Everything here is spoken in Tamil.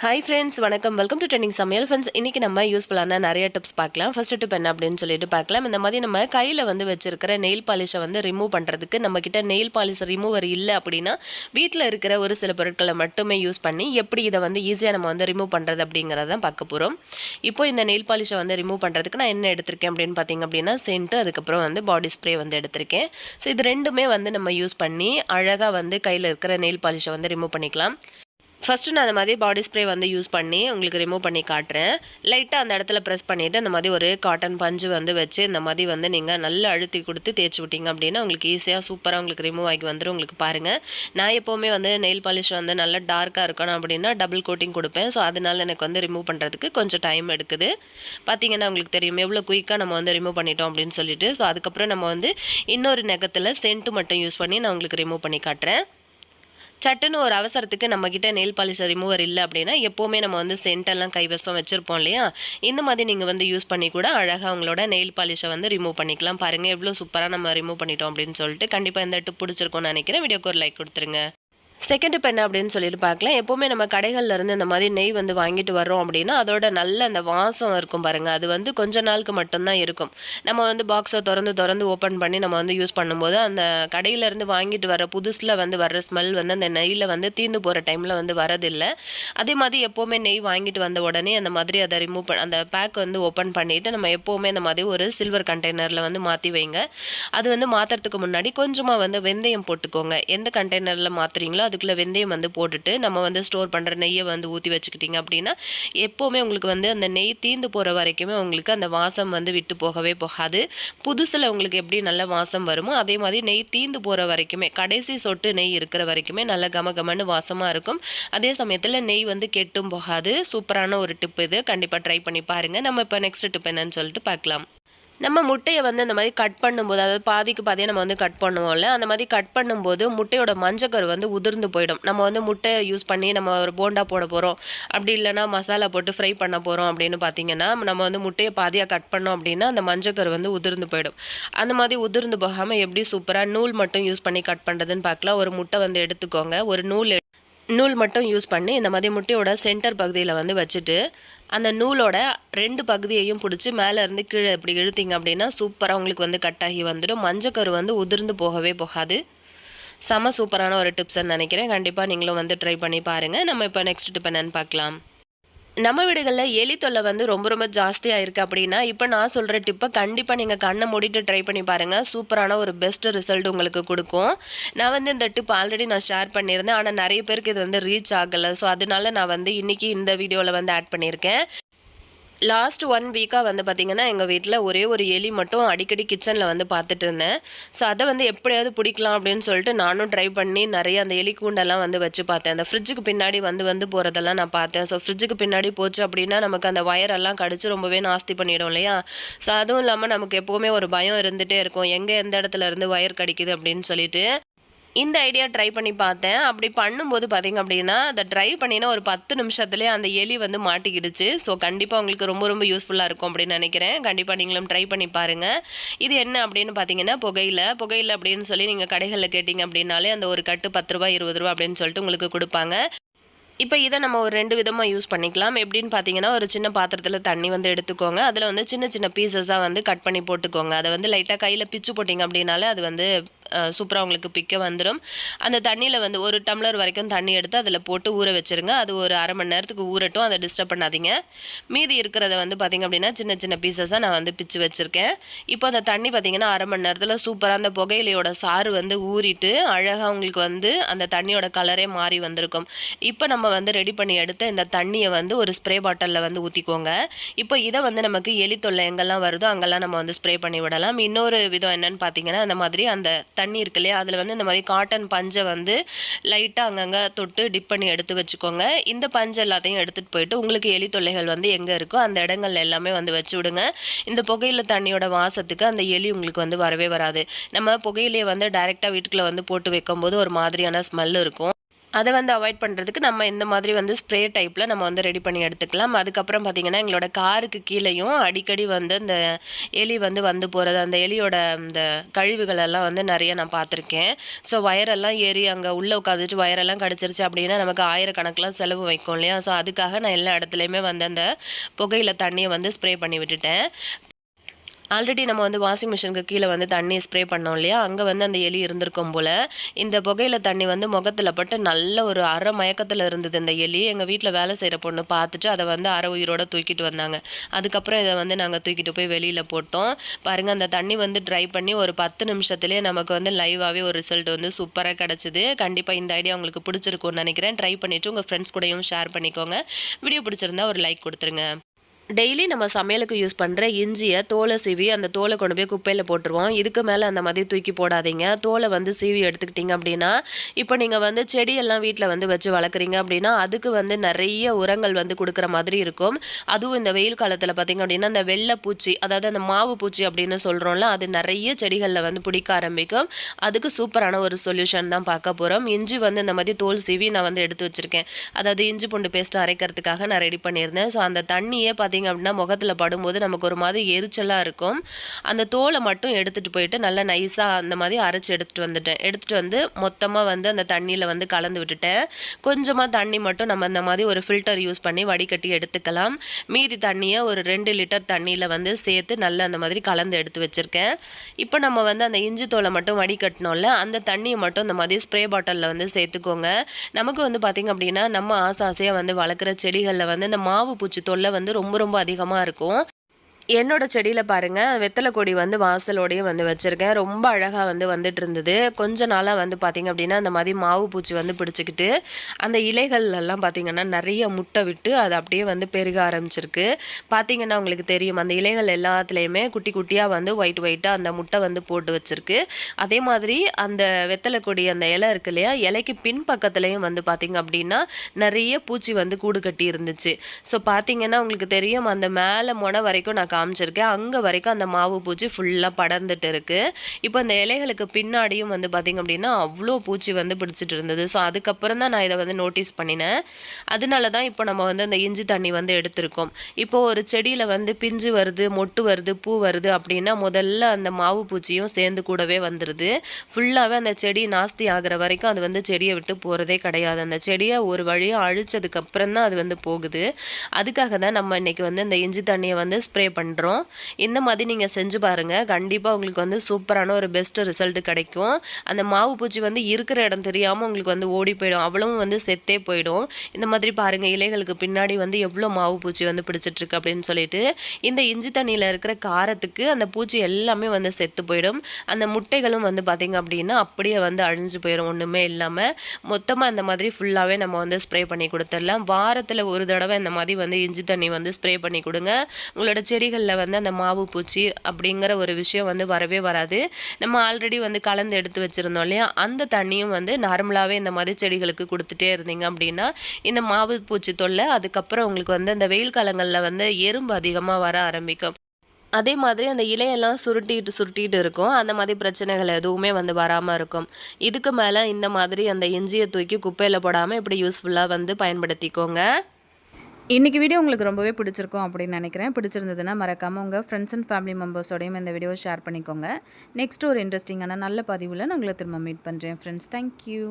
ஹாய் ஃப்ரெண்ட்ஸ், வணக்கம். வெல்கம் டு ட்ரெண்டிங் சமையல். ஃப்ரெண்ட்ஸ், இன்றைக்கி நம்ம யூஸ்ஃபுல்லான நிறைய டிப்ஸ் பார்க்கலாம். ஃபர்ஸ்ட் டிப் என்ன அப்படின்னு சொல்லிட்டு பார்க்கலாம். இந்த மாதிரி நம்ம கையில் வச்சுருக்கிற நெயில் பாலிஷை ரிமூவ் பண்ணுறதுக்கு நம்மக்கிட்ட நெயில் பாலிஷ் ரிமூவர் இல்லை அப்படின்னா வீட்டில் இருக்கிற ஒரு சில பொருட்களை மட்டுமே யூஸ் பண்ணி எப்படி இதை ஈஸியாக நம்ம ரிமூவ் பண்ணுறது அப்படிங்கிறதான் பார்க்க போகிறோம். இப்போ இந்த நெயில் பாலிஷை ரிமூவ் பண்ணுறதுக்கு நான் என்ன எடுத்திருக்கேன் அப்படின்னு பார்த்தீங்க அப்படின்னா சென்ட்டு, அதுக்கப்புறம் பாடி ஸ்ப்ரே எடுத்திருக்கேன். ஸோ இது ரெண்டுமே நம்ம யூஸ் பண்ணி அழகாக கையில் இருக்கிற நெயில் பாலிஷை ரிமூவ் பண்ணிக்கலாம். ஃபஸ்ட்டு நான் அந்த மாதிரி பாடி ஸ்ப்ரே யூஸ் பண்ணி உங்களுக்கு ரிமூவ் பண்ணி காட்டுறேன். லைட்டாக அந்த இடத்துல ப்ரெஸ் பண்ணிவிட்டு அந்த மாதிரி ஒரு காட்டன் பஞ்சு வச்சு இந்த மாதிரி நீங்கள் நல்லா அழுத்தி கொடுத்து தேய்ச்சி விட்டிங்க அப்படின்னா உங்களுக்கு ஈஸியாக சூப்பராக உங்களுக்கு ரிமூவ் ஆகி வந்துடும். உங்களுக்கு பாருங்கள், நான் எப்போவுமே நெயில் பாலிஷ் நல்லா டார்க்காக இருக்கணும் அப்படின்னா டபுள் கோட்டிங் கொடுப்பேன். ஸோ அதனால எனக்கு ரிமூவ் பண்ணுறதுக்கு கொஞ்சம் டைம் எடுக்குது. பார்த்தீங்கன்னா உங்களுக்கு தெரியும் எவ்வளோ குயிக்காக நம்ம ரிமூவ் பண்ணிட்டோம் அப்படின்னு சொல்லிட்டு. ஸோ அதுக்கப்புறம் நம்ம இன்னொரு நகத்தில் சென்ட்டு மட்டும் யூஸ் பண்ணி நான் உங்களுக்கு ரிமூவ் பண்ணி காட்டுறேன். சட்டுன்னு ஒரு அவசரத்துக்கு நம்மக்கிட்ட நெயில் பாலிஷ் ரிமூவர் இல்லை அப்படின்னா எப்போவுமே நம்ம சென்டெல்லாம் கைவசம் வச்சுருப்போம் இல்லையா, இந்த மாதிரி நீங்கள் யூஸ் பண்ணி கூட அழகாக உங்களோட நெயில் பாலிஷை ரிமூவ் பண்ணிக்கலாம். பாருங்கள் எவ்வளோ சூப்பராக நம்ம ரிமூவ் பண்ணிட்டோம் அப்படின்னு சொல்லிட்டு. கண்டிப்பாக இந்த டிப் பிடிச்சிருக்கோன்னு நினைக்கிறேன். வீடியோக்கு ஒரு லைக் கொடுத்துருங்க. செகண்ட் டிப் என்ன அப்படின்னு சொல்லிட்டு பார்க்கலாம். எப்போவுமே நம்ம கடைகளில் இருந்து இந்த மாதிரி நெய் வாங்கிட்டு வர்றோம் அப்படின்னா அதோட நல்ல அந்த வாசம் இருக்கும் பாருங்கள். அது கொஞ்ச நாளுக்கு மட்டும்தான் இருக்கும். நம்ம பாக்ஸை திறந்து ஓப்பன் பண்ணி நம்ம யூஸ் பண்ணும்போது அந்த கடையிலேருந்து வாங்கிட்டு வர புதுசில் வர்ற ஸ்மெல் அந்த நெய்யில் தீர்ந்து போகிற டைமில் வரதில்லை. அதே மாதிரி எப்போவுமே நெய் வாங்கிட்டு வந்த உடனே அந்த மாதிரி அதை ரிமூவ் அந்த பேக் ஓப்பன் பண்ணிவிட்டு நம்ம எப்போவுமே இந்த மாதிரி ஒரு சில்வர் கண்டெய்னரில் மாற்றி வைங்க. அது மாற்றுறதுக்கு முன்னாடி கொஞ்சமாக வெந்தயம் போட்டுக்கோங்க. எந்த கண்டெய்னரில் மாற்றுறீங்களோ அதுக்குள்ளே வெந்தயம் போட்டுட்டு நம்ம ஸ்டோர் பண்ணுற நெய்யை ஊற்றி வச்சுக்கிட்டிங்க அப்படின்னா எப்போவுமே உங்களுக்கு அந்த நெய் தீர்ந்து போகிற வரைக்குமே உங்களுக்கு அந்த வாசம் விட்டு போகவே போகாது. புதுசில் உங்களுக்கு எப்படி நல்ல வாசம் வருமோ அதே மாதிரி நெய் தீர்ந்து போகிற வரைக்குமே கடைசி சொட்டு நெய் இருக்கிற வரைக்குமே நல்ல கமகமன்னு வாசமாக இருக்கும். அதே சமயத்தில் நெய் கெட்டும் போகாது. சூப்பரான ஒரு டிப் இது, கண்டிப்பாக ட்ரை பண்ணி பாருங்கள். நம்ம இப்போ நெக்ஸ்ட் டிப் என்னன்னு சொல்லிட்டு பார்க்கலாம். நம்ம முட்டையை இந்த மாதிரி கட் பண்ணும்போது, அதாவது பாதிக்கு பாதியாக நம்ம கட் பண்ணுவோம்ல, அந்த மாதிரி கட் பண்ணும்போது முட்டையோட மஞ்சக்கரு உதிர்ந்து போயிடும். நம்ம முட்டையை யூஸ் பண்ணி நம்ம ஒரு போண்டா போட போகிறோம், அப்படி இல்லைனா மசாலா போட்டு ஃப்ரை பண்ண போகிறோம் அப்படின்னு பார்த்தீங்கன்னா நம்ம முட்டையை பாதியாக கட் பண்ணோம் அப்படின்னா அந்த மஞ்சக்கரு உதிர்ந்து போயிடும். அந்த மாதிரி உதிர்ந்து போகாமல் எப்படி சூப்பராக நூல் மட்டும் யூஸ் பண்ணி கட் பண்ணுறதுன்னு பார்க்கலாம். ஒரு முட்டை எடுத்துக்கோங்க. ஒரு நூல் மட்டும் யூஸ் பண்ணி இந்த மாதிரி முட்டையோட சென்டர் பகுதியில் வச்சுட்டு அந்த நூலோட 2 பகுதியையும் பிடிச்சி மேலே இருந்து கீழே இப்படி இழுத்தீங்க அப்படின்னா சூப்பராக உங்களுக்கு கட் ஆகி வந்துடும். மஞ்சக்கரு உதிர்ந்து போகவே போகாது. செம சூப்பரான ஒரு டிப்ஸ்ன்னு நினைக்கிறேன். கண்டிப்பாக நீங்களும் ட்ரை பண்ணி பாருங்கள். நம்ம இப்போ நெக்ஸ்ட் டிப் என்னன்னு பார்க்கலாம். நம்ம வீடுகளில் எலி தொல்லை ரொம்ப ஜாஸ்தியாக இருக்குது அப்படின்னா இப்போ நான் சொல்கிற டிப்பை கண்டிப்பாக நீங்கள் கண்ணை மூடிட்டு ட்ரை பண்ணி பாருங்கள். சூப்பரான ஒரு பெஸ்ட் ரிசல்ட் உங்களுக்கு கொடுக்கும். நான் இந்த டிப் ஆல்ரெடி நான் ஷேர் பண்ணியிருந்தேன். ஆனால் நிறைய பேருக்கு இது ரீச் ஆகலை. ஸோ அதனால நான் இன்றைக்கி இந்த வீடியோவில் ஆட் பண்ணியிருக்கேன். லாஸ்ட் 1 வீக்காக பார்த்திங்கன்னா எங்கள் வீட்டில் ஒரே ஒரு எலி மட்டும் அடிக்கடி கிச்சனில் பார்த்துட்டு இருந்தேன். ஸோ அதை எப்படியாவது பிடிக்கலாம் அப்படின்னு சொல்லிட்டு நானும் ட்ரை பண்ணி நிறைய அந்த எலி கூண்டெல்லாம் வச்சு பார்த்தேன். அந்த ஃப்ரிட்ஜுக்கு பின்னாடி போகிறதெல்லாம் நான் பார்த்தேன். ஸோ ஃப்ரிட்ஜுக்கு பின்னாடி போச்சு அப்படின்னா நமக்கு அந்த வயரெல்லாம் கடிச்சு ரொம்பவே நாஸ்தி பண்ணிடும் இல்லையா. ஸோ அதுவும் இல்லாமல் நமக்கு எப்போவுமே ஒரு பயம் இருந்துகிட்டே இருக்கும், எங்கே எந்த இடத்துல இருந்து வயர் கடிக்குது அப்படின்னு சொல்லிட்டு. இந்த ஐடியா ட்ரை பண்ணி பார்த்தேன். அப்படி பண்ணும்போது பார்த்திங்க அப்படின்னா அதை ட்ரை பண்ணினா ஒரு 10 நிமிஷத்துலேயே அந்த எலி மாட்டிக்கிடுச்சு. ஸோ கண்டிப்பாக உங்களுக்கு ரொம்ப யூஸ்ஃபுல்லாக இருக்கும் அப்படின்னு நினைக்கிறேன். கண்டிப்பாக நீங்களும் ட்ரை பண்ணி பாருங்கள். இது என்ன அப்படின்னு பார்த்தீங்கன்னா புகையிலை அப்படின்னு சொல்லி நீங்கள் கடைகளில் கேட்டிங்க அப்படின்னாலே அந்த ஒரு கட்டு 10 ரூபா 20 ரூபா அப்படின்னு சொல்லிட்டு உங்களுக்கு கொடுப்பாங்க. இப்போ இதை நம்ம ஒரு 2 விதமாக யூஸ் பண்ணிக்கலாம். எப்படின்னு பார்த்தீங்கன்னா ஒரு சின்ன பாத்திரத்தில் தண்ணி எடுத்துக்கோங்க. அதில் சின்ன சின்ன பீசஸாக கட் பண்ணி போட்டுக்கோங்க. அதை லைட்டாக கையில் பிச்சு போட்டிங்க அப்படின்னாலே அது சூப்பராக உங்களுக்கு பிக்க வந்துடும். அந்த தண்ணியில் ஒரு டம்ளர் வரைக்கும் தண்ணி எடுத்து அதில் போட்டு ஊற வச்சுருங்க. அது ஒரு அரை மணி நேரத்துக்கு ஊறட்டும். அதை டிஸ்டர்ப் பண்ணாதீங்க. மீதி இருக்கிறத பார்த்திங்க அப்படின்னா சின்ன சின்ன பீசஸாக நான் பிச்சு வச்சுருக்கேன். இப்போ அந்த தண்ணி பார்த்திங்கன்னா அரை மணி நேரத்தில் சூப்பராக அந்த புகையிலையோட சாறு ஊறிட்டு அழகாக உங்களுக்கு அந்த தண்ணியோட கலரே மாறி வந்திருக்கும். இப்போ நம்ம ரெடி பண்ணி எடுத்த இந்த தண்ணியை ஒரு ஸ்ப்ரே பாட்டிலில் ஊற்றிக்கோங்க. இப்போ இதை நமக்கு எலி தொல்லை எங்கெல்லாம் வருதோ அங்கெல்லாம் நம்ம ஸ்ப்ரே பண்ணி விடலாம். இன்னொரு விதம் என்னன்னு பார்த்தீங்கன்னா அந்த மாதிரி அந்த தண்ணி இருக்கு இல்லையா, அதில் இந்த மாதிரி காட்டன் பஞ்சை லைட்டாக அங்கங்கே தொட்டு டிப் பண்ணி எடுத்து வச்சுக்கோங்க. இந்த பஞ்சை எல்லாத்தையும் எடுத்துகிட்டு போயிட்டு உங்களுக்கு எலி தொல்லைகள் எங்கே இருக்கோ அந்த இடங்கள்ல எல்லாமே வச்சு விடுங்க. இந்த புகையில தண்ணியோட வாசத்துக்கு அந்த எலி உங்களுக்கு வரவே வராது. நம்ம புகையிலையை டைரெக்டாக வீட்டுக்குள்ளே போட்டு வைக்கும்போது ஒரு மாதிரியான ஸ்மெல் இருக்கும். அதை வந்து அவாய்ட் பண்ணுறதுக்கு நம்ம இந்த மாதிரி வந்து ஸ்ப்ரே டைப்பில் நம்ம வந்து ரெடி பண்ணி எடுத்துக்கலாம். அதுக்கப்புறம் பார்த்திங்கன்னா எங்களோட காருக்கு கீழேயும் அடிக்கடி வந்து இந்த எலி வந்து போகிறது, அந்த எலியோட இந்த கழிவுகளெல்லாம் வந்து நிறைய நான் பார்த்துருக்கேன். ஸோ வயரெல்லாம் ஏறி அங்கே உள்ளே உட்காந்துட்டு வயரெல்லாம் கடிச்சிருச்சு அப்படின்னா நமக்கு ஆயிரக்கணக்கில் செலவு வைக்கும் இல்லையா? ஸோ அதுக்காக நான் எல்லா இடத்துலையுமே வந்து அந்த புகையில தண்ணியை வந்து ஸ்ப்ரே பண்ணி விட்டுட்டேன். ஆல்ரெடி நம்ம வந்து வாஷிங் மிஷினுக்கு கீழே வந்து தண்ணி ஸ்ப்ரே பண்ணோம் இல்லையா? அங்கே வந்து அந்த எலி இருந்திருக்கும் போல். இந்த புகையில தண்ணி வந்து முகத்தில் பட்டு நல்ல ஒரு அரை மயக்கத்தில் இருந்தது இந்த எலி. எங்கள் வீட்டில் வேலை செய்கிற பொண்ணு பார்த்துட்டு அதை வந்து அரை உயிரோடு தூக்கிட்டு வந்தாங்க. அதுக்கப்புறம் இதை வந்து நாங்கள் தூக்கிட்டு போய் வெளியில் போட்டோம். பாருங்கள், அந்த தண்ணி வந்து ட்ரை பண்ணி ஒரு 10 நிமிஷத்துலேயே நமக்கு வந்து லைவாகவே ஒரு ரிசல்ட் வந்து சூப்பராக கிடச்சிது. கண்டிப்பாக இந்த ஐடியா உங்களுக்கு பிடிச்சிருக்கும்னு நினைக்கிறேன். ட்ரை பண்ணிவிட்டு உங்கள் ஃப்ரெண்ட்ஸ் கூடயும் ஷேர் பண்ணிக்கோங்க. வீடியோ பிடிச்சிருந்தா ஒரு லைக் கொடுத்துருங்க. டெய்லி நம்ம சமையலுக்கு யூஸ் பண்ணுற இஞ்சியை தோலை சீவி அந்த தோலை கொண்டு போய் குப்பையில் போட்டுருவோம். இதுக்கு மேலே அந்த மாதிரி தூக்கி போடாதீங்க. தோலை வந்து சீவி எடுத்துக்கிட்டிங்க அப்படின்னா, இப்போ நீங்கள் வந்து செடியெல்லாம் வீட்டில் வந்து வச்சு வளர்க்குறீங்க அப்படின்னா அதுக்கு வந்து நிறைய உரங்கள் வந்து கொடுக்குற மாதிரி இருக்கும். அதுவும் இந்த வெயில் காலத்தில் பார்த்திங்க அப்படின்னா அந்த வெள்ளை பூச்சி, அதாவது அந்த மாவு பூச்சி அப்படின்னு சொல்கிறோம்ல, அது நிறைய செடிகளில் வந்து பிடிக்க ஆரம்பிக்கும். அதுக்கு சூப்பரான ஒரு சொல்யூஷன் தான் பார்க்க போகிறோம். இஞ்சி வந்து இந்த மாதிரி தோல் சீவி நான் வந்து எடுத்து வச்சுருக்கேன். அதாவது இஞ்சி பூண்டு பேஸ்ட்டு அரைக்கிறதுக்காக நான் ரெடி பண்ணியிருந்தேன். ஸோ அந்த தண்ணியே அப்படின்னா முகத்தில் படும்போது நமக்கு ஒரு மாதிரி எரிச்சலாக இருக்கும். அந்த தோலை மட்டும் எடுத்துகிட்டு போயிட்டு நல்லா நைஸாக அந்த மாதிரி அரைச்சி எடுத்துகிட்டு வந்து மொத்தமாக வந்து அந்த தண்ணியில் வந்து கலந்து விட்டுட்டேன். கொஞ்சமாக தண்ணி மட்டும் நம்ம இந்த மாதிரி ஒரு ஃபில்டர் யூஸ் பண்ணி வடிகட்டி எடுத்துக்கலாம். மீதி தண்ணியை ஒரு 2 லிட்டர் தண்ணியில் வந்து சேர்த்து நல்லா அந்த மாதிரி கலந்து எடுத்து வச்சுருக்கேன். இப்போ நம்ம வந்து அந்த இஞ்சி தோலை மட்டும் வடிகட்டினோம்ல, அந்த தண்ணியை மட்டும் இந்த மாதிரி ஸ்ப்ரே பாட்டிலில் வந்து சேர்த்துக்கோங்க. நமக்கு வந்து பார்த்திங்க அப்படின்னா நம்ம ஆசையாக வந்து வளர்க்குற செடிகளில் வந்து இந்த மாவு பூச்சி தொல்லை வந்து ரொம்ப ரொம்ப அதிகமாக இருக்கும். என்னோட செடியில் பாருங்கள், வெத்தலை கொடி வந்து வாசலோடையே வந்து வச்சுருக்கேன். ரொம்ப அழகாக வந்து வந்துட்டு இருந்தது. கொஞ்ச நாளாக வந்து பார்த்திங்க அப்படின்னா அந்த மாதிரி மாவு பூச்சி வந்து பிடிச்சிக்கிட்டு அந்த இலைகள்லாம் பார்த்திங்கன்னா நிறைய முட்டை விட்டு அது அப்படியே வந்து பெருக ஆரம்பிச்சிருக்கு. பார்த்திங்கன்னா உங்களுக்கு தெரியும், அந்த இலைகள் எல்லாத்துலேயுமே குட்டி குட்டியாக வந்து ஒயிட்டாக அந்த முட்டை வந்து போட்டு வச்சுருக்கு. அதே மாதிரி அந்த வெத்தலை கொடி அந்த இலை இருக்கு இல்லையா, இலைக்கு பின் பக்கத்துலேயும் வந்து பார்த்திங்க அப்படின்னா நிறைய பூச்சி வந்து கூடு கட்டி இருந்துச்சு. ஸோ பார்த்திங்கன்னா உங்களுக்கு தெரியும், அந்த மேலே மொனை வரைக்கும் நான் காமிச்சிருக்கேன். அங்கே வரைக்கும் அந்த மாவு பூச்சி ஃபுல்லாக படர்ந்துட்டு இருக்குது. இப்போ இந்த இலைகளுக்கு பின்னாடியும் வந்து பார்த்திங்க அப்படின்னா அவ்வளோ பூச்சி வந்து பிடிச்சிட்டு இருந்தது. ஸோ அதுக்கப்புறம் தான் நான் இதை வந்து நோட்டீஸ் பண்ணினேன். அதனால தான் இப்போ நம்ம வந்து அந்த இஞ்சி தண்ணி வந்து எடுத்திருக்கோம். இப்போது ஒரு செடியில் வந்து பிஞ்சு வருது, மொட்டு வருது, பூ வருது அப்படின்னா முதல்ல அந்த மாவு பூச்சியும் சேர்ந்து கூடவே வந்துடுது. ஃபுல்லாகவே அந்த செடி நாஸ்தி ஆகிற வரைக்கும் அது வந்து செடியை விட்டு போகிறதே கிடையாது. அந்த செடியை ஒரு வழியாக அழிச்சதுக்கப்புறம் தான் அது வந்து போகுது. அதுக்காக தான் நம்ம இன்றைக்கி வந்து இந்த இஞ்சி தண்ணியை வந்து ஸ்ப்ரே பண்ணுறோம். இந்த மாதிரி நீங்கள் செஞ்சு பாருங்கள். கண்டிப்பாக உங்களுக்கு வந்து சூப்பரான ஒரு பெஸ்ட் ரிசல்ட் கிடைக்கும். அந்த மாவு பூச்சி வந்து இருக்கிற இடம் தெரியாமல் உங்களுக்கு வந்து ஓடி போயிடும், அவ்வளவும் வந்து செத்தே போயிடும். இந்த மாதிரி பாருங்கள், இலைகளுக்கு பின்னாடி வந்து எவ்வளோ மாவு பூச்சி வந்து பிடிச்சிட்ருக்கு அப்படின்னு சொல்லிட்டு. இந்த இஞ்சி தண்ணியில் இருக்கிற காரத்துக்கு அந்த பூச்சி எல்லாமே வந்து செத்து போயிடும். அந்த முட்டைகளும் வந்து பார்த்திங்க அப்படின்னா அப்படியே வந்து அழிஞ்சு போயிடும், ஒன்றுமே இல்லாமல். மொத்தமாக இந்த மாதிரி ஃபுல்லாகவே நம்ம வந்து ஸ்ப்ரே பண்ணி கொடுத்துடலாம். வாரத்தில் ஒரு தடவை இந்த மாதிரி வந்து இஞ்சி தண்ணி வந்து ஸ்ப்ரே பண்ணி கொடுங்க. உங்களோட செடிகளில் வந்து அந்த மாவு பூச்சி அப்படிங்கிற ஒரு விஷயம் வந்து வரவே வராது. நம்ம ஆல்ரெடி வந்து கலந்து எடுத்து வச்சுருந்தோம் இல்லையா, அந்த தண்ணியும் வந்து நார்மலாகவே இந்த மாதிரி செடிகளுக்கு கொடுத்துட்டே இருந்தீங்க அப்படின்னா இந்த மாவு பூச்சி தொல்லை அதுக்கப்புறம் உங்களுக்கு வந்து அந்த வெயில் காலங்களில் வந்து எறும்பு அதிகமாக வர ஆரம்பிக்கும். அதே மாதிரி அந்த இலையெல்லாம் சுருட்டிட்டு இருக்கும். அந்த மாதிரி பிரச்சனைகள் எதுவுமே வந்து வராமல் இருக்கும். இதுக்கு மேலே இந்த மாதிரி அந்த இஞ்சியை தூக்கி குப்பையில் போடாமல் இப்படி யூஸ்ஃபுல்லாக வந்து பயன்படுத்திக்கோங்க. இன்றைக்கி வீடியோ உங்களுக்கு ரொம்பவே பிடிச்சிருக்கும் அப்படின்னு நினைக்கிறேன். பிடிச்சிருந்ததுன்னா மறக்காமல் உங்கள் ஃப்ரெண்ட்ஸ் அண்ட் ஃபேமிலி மெம்பர்ஸோடையும் இந்த வீடியோவை ஷேர் பண்ணிக்கோங்க. நெக்ஸ்ட் ஒரு இன்ட்ரெஸ்டிங்கான நல்ல பதிவில் நான் உங்களை திரும்ப மீட் பண்ணுறேன் ஃப்ரெண்ட்ஸ். தேங்க்யூ.